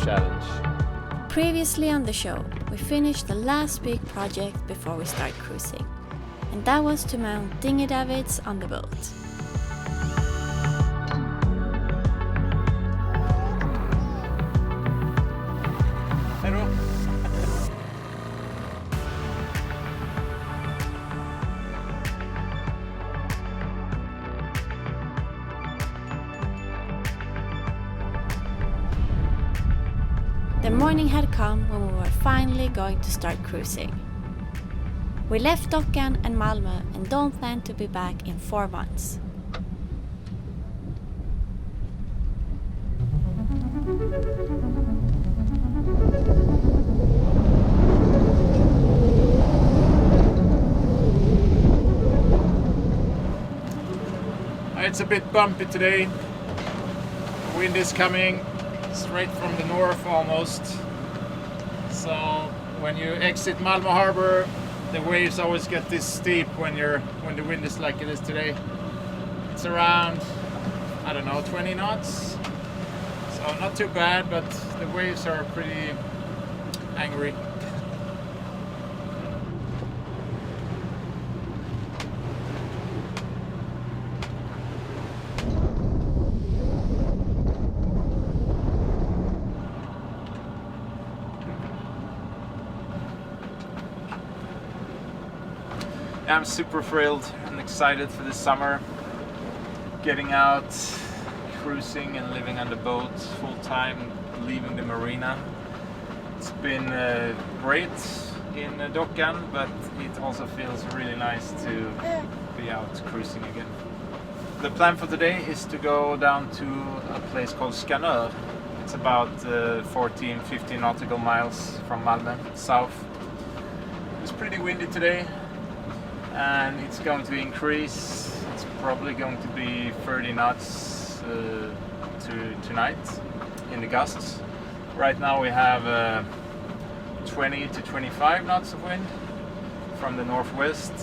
challenge. Previously on the show, we finished the last big project before we start cruising, and that was to mount dinghy davits on the boat. Hello. The morning had come when we were finally going to start cruising. We left Dockan and Malmö and don't plan to be back in 4 months. It's a bit bumpy today. Wind is coming straight from the north almost. So when you exit Malmö harbor, the waves always get this steep when the wind is like it is today. It's around, I don't know, 20 knots. So not too bad, but the waves are pretty angry. I'm super thrilled and excited for this summer. Getting out, cruising and living on the boat full time, leaving the marina. It's been great in Dockan, but it also feels really nice to be out cruising again. The plan for today is to go down to a place called Skanör. It's about 14-15 nautical miles from Malmö, south. It's pretty windy today, and it's going to increase. It's probably going to be 30 knots tonight in the gusts. Right now we have 20 to 25 knots of wind from the northwest,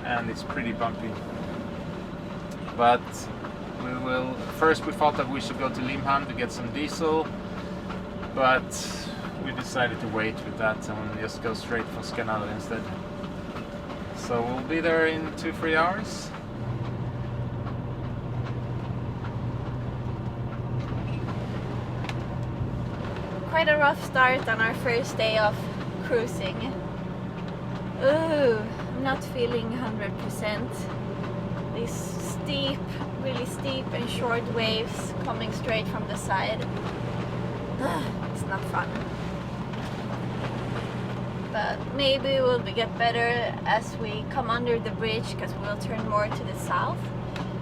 and it's pretty bumpy. But first we thought that we should go to Limhamn to get some diesel, but we decided to wait with that and just go straight for Skanör instead. So we'll be there in 2-3 hours. Quite a rough start on our first day of cruising. Ooh, I'm not feeling 100%. These steep, really steep and short waves coming straight from the side. It's not fun. But maybe it will get better as we come under the bridge, because we'll turn more to the south.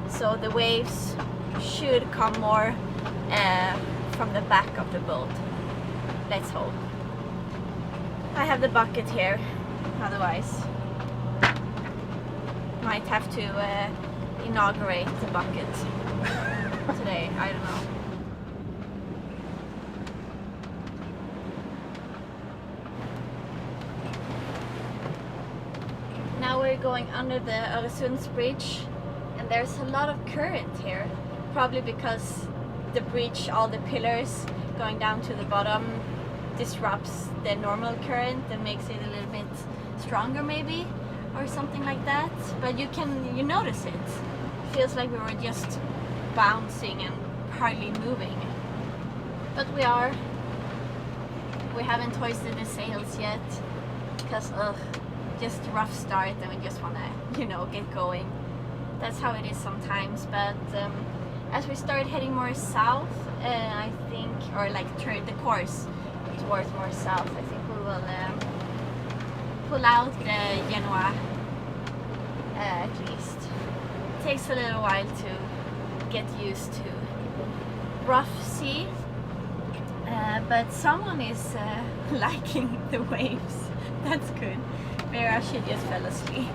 So the waves should come more from the back of the boat. Let's hope. I have the bucket here, otherwise might have to inaugurate the bucket today, I don't know. Now we're going under the Öresunds bridge, and there's a lot of current here, probably because the bridge, all the pillars going down to the bottom, disrupts the normal current and makes it a little bit stronger maybe, or something like that. But you notice it. It feels like we were just bouncing and hardly moving. But we haven't hoisted the sails yet, because just a rough start and we just want to, get going. That's how it is sometimes. But as we start heading more south, I think, or like turn the course towards more south, I think we will pull out the Genoa at least. It takes a little while to get used to rough sea, but someone is liking the waves. That's good. Vera, she just fell asleep.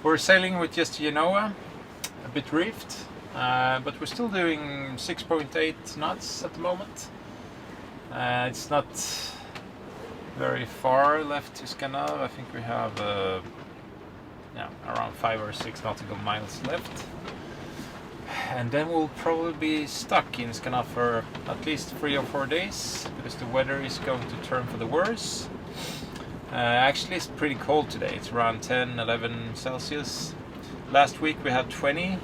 We're sailing with just Genoa, a bit reefed, but we're still doing 6.8 knots at the moment. It's not very far left to Skanör. I think we have around 5 or 6 nautical miles left. And then we'll probably be stuck in Skanör for at least 3 or 4 days, because the weather is going to turn for the worse. Actually, it's pretty cold today. It's around 10, 11 Celsius. Last week we had 20,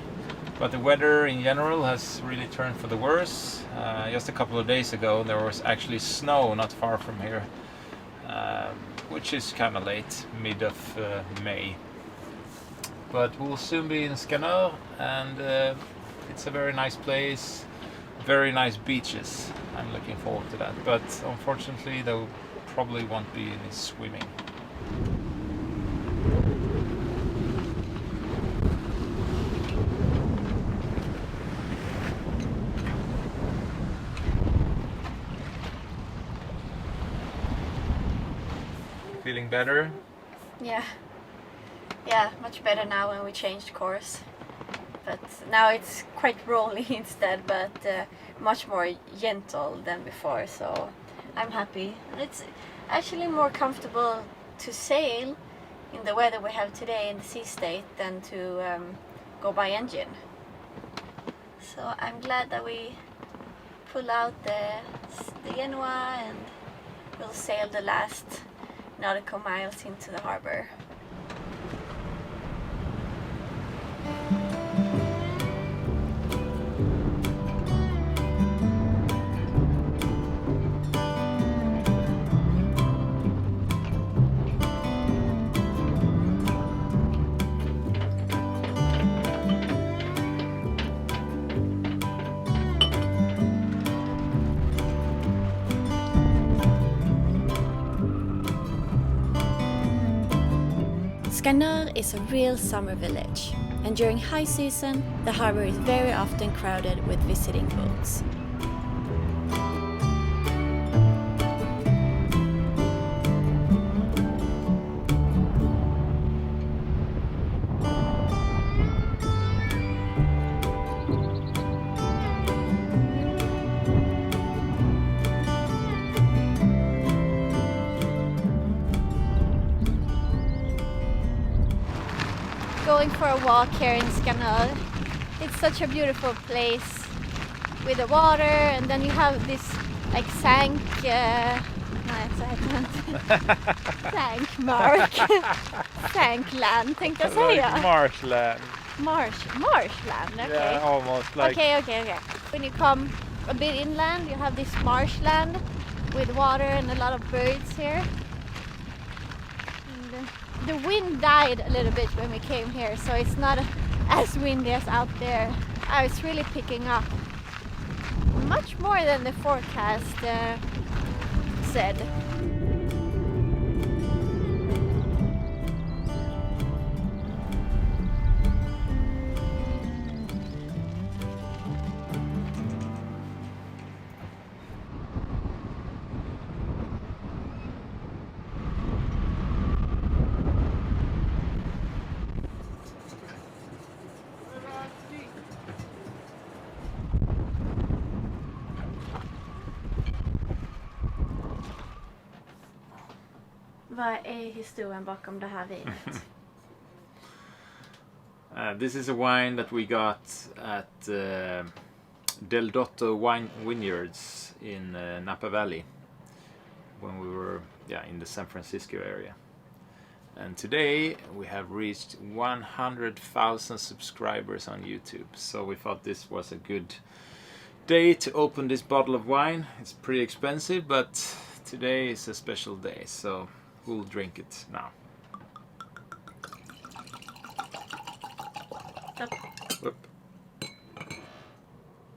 but the weather in general has really turned for the worse. Just a couple of days ago there was actually snow not far from here, which is kind of late, mid of May. But we'll soon be in Skanör, and it's a very nice place, very nice beaches. I'm looking forward to that, but unfortunately there probably won't be any swimming. Feeling better? Yeah, much better now when we changed course. But now it's quite rolly instead, but much more gentle than before, so I'm happy. It's actually more comfortable to sail in the weather we have today in the sea state than to go by engine. So I'm glad that we pull out the Genoa and we'll sail the last nautical miles into the harbor. Skanör is a real summer village, and during high season, the harbor is very often crowded with visiting boats. Going for a walk here in Skanör. It's such a beautiful place with the water, and then you have this like Sankland tänkte jag säga. Like marshland. Marshland, okay. Yeah, almost like. Okay. When you come a bit inland, you have this marshland with water and a lot of birds here. The wind died a little bit when we came here, so it's not as windy as out there. It's really picking up much more than the forecast said. Vad är historien bakom det här vinet? This is a wine that we got at Del Dotto Vineyards in Napa Valley when we were in the San Francisco area. And today we have reached 100,000 subscribers on YouTube, so we thought this was a good day to open this bottle of wine. It's pretty expensive, but today is a special day, so we'll drink it now. Whoop.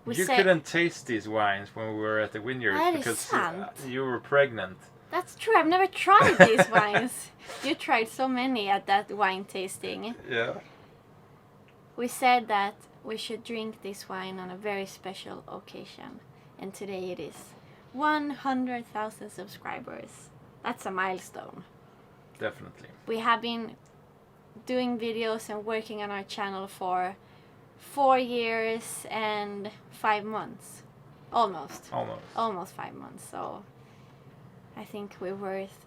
You couldn't taste these wines when we were at the vineyard because you were pregnant. That's true, I've never tried these wines. You tried so many at that wine tasting. Yeah. We said that we should drink this wine on a very special occasion, and today it is 100,000 subscribers. That's a milestone. Definitely. We have been doing videos and working on our channel for 4 years and 5 months. Almost 5 months. So I think we're worth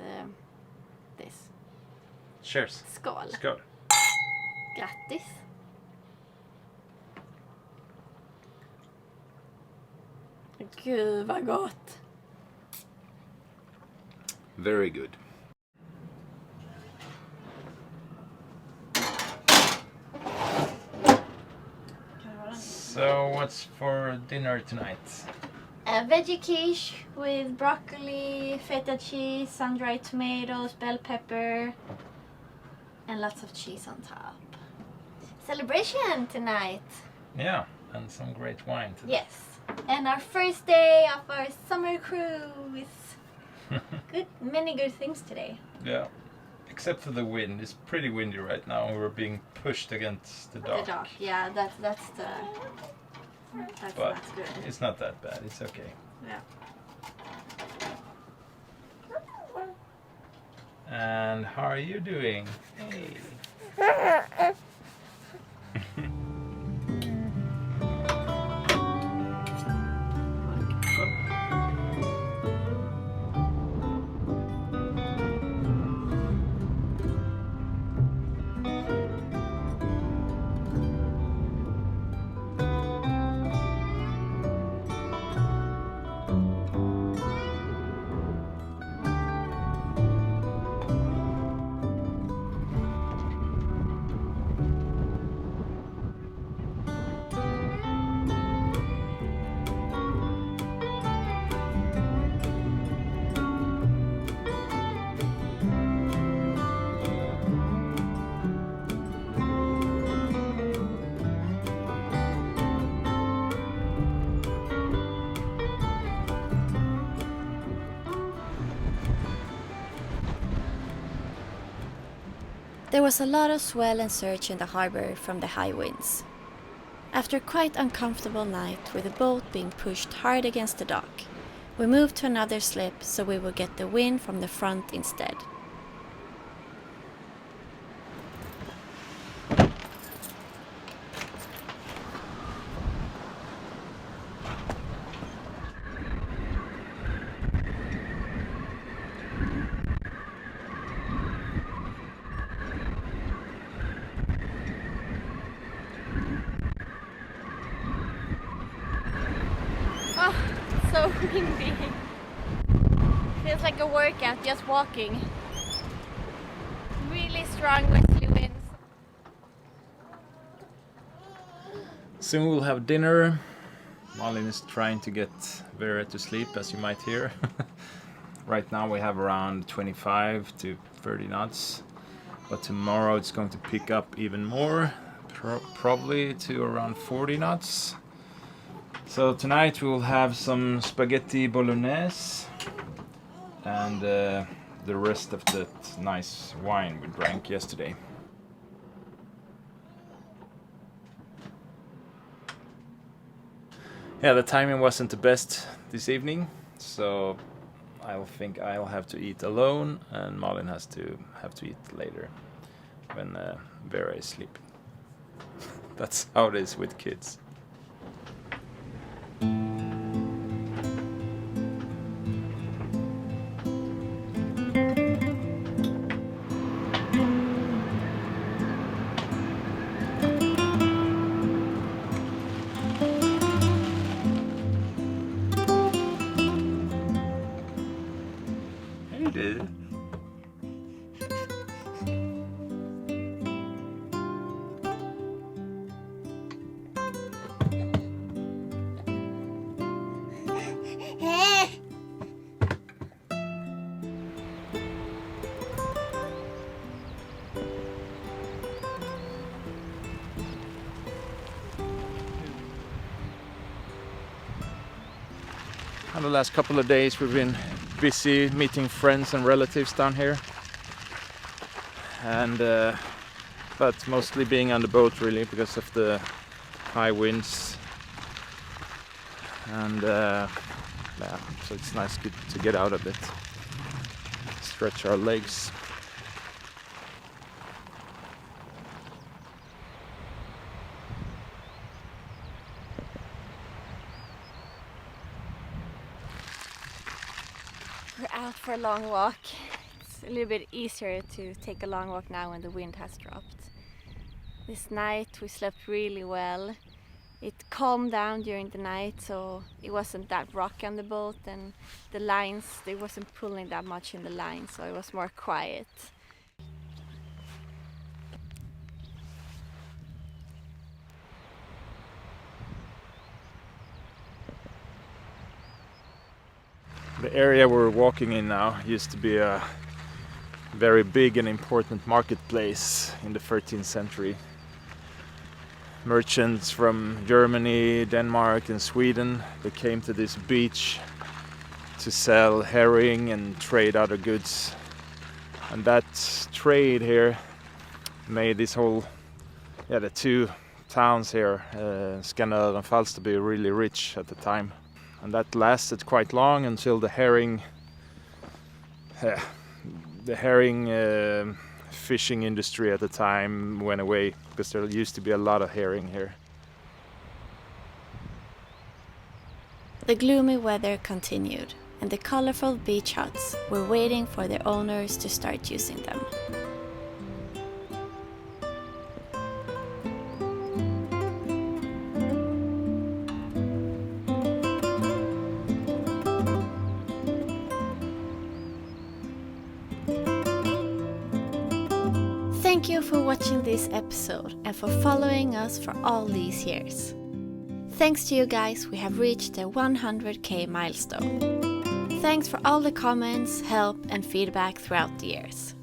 this. Cheers. Skål. Skål. Grattis. Gud vad gott. Very good. So what's for dinner tonight? A veggie quiche with broccoli, feta cheese, sun-dried tomatoes, bell pepper, and lots of cheese on top. Celebration tonight. Yeah, and some great wine today. Yes, and our first day of our summer cruise. Many good things today. Yeah, except for the wind. It's pretty windy right now, and we're being pushed against the dock. The dock, yeah, that's But good. it's not that bad. It's okay. Yeah. And how are you doing? Hey. There was a lot of swell and surge in the harbor from the high winds. After a quite uncomfortable night with the boat being pushed hard against the dock, we moved to another slip so we would get the wind from the front instead. Oh, so windy. Feels like a workout just walking. Really strong westerly winds. Soon we'll have dinner. Malin is trying to get Vera to sleep, as you might hear. Right now we have around 25 to 30 knots, but tomorrow it's going to pick up even more, probably to around 40 knots. So tonight we will have some spaghetti bolognese and the rest of that nice wine we drank yesterday. Yeah, the timing wasn't the best this evening, so I think I'll have to eat alone, and Malin have to eat later when Vera is sleeping. That's how it is with kids. And the last couple of days we've been busy meeting friends and relatives down here, and but mostly being on the boat really because of the high winds, and yeah, so it's nice to get out a bit, stretch our legs. out for a long walk. It's a little bit easier to take a long walk now when the wind has dropped. This night we slept really well. It calmed down during the night, so it wasn't that rocky on the boat, and the lines, they wasn't pulling that much in the line, so it was more quiet. The area we're walking in now used to be a very big and important marketplace in the 13th century. Merchants from Germany, Denmark and Sweden, they came to this beach to sell herring and trade other goods. And that trade here made this whole, the two towns here, Skanör and Falster, be really rich at the time. And that lasted quite long until the herring fishing industry at the time went away, because there used to be a lot of herring here. The gloomy weather continued, and the colorful beach huts were waiting for their owners to start using them. Thank you for watching this episode and for following us for all these years. Thanks to you guys, we have reached the 100k milestone. Thanks for all the comments, help and feedback throughout the years.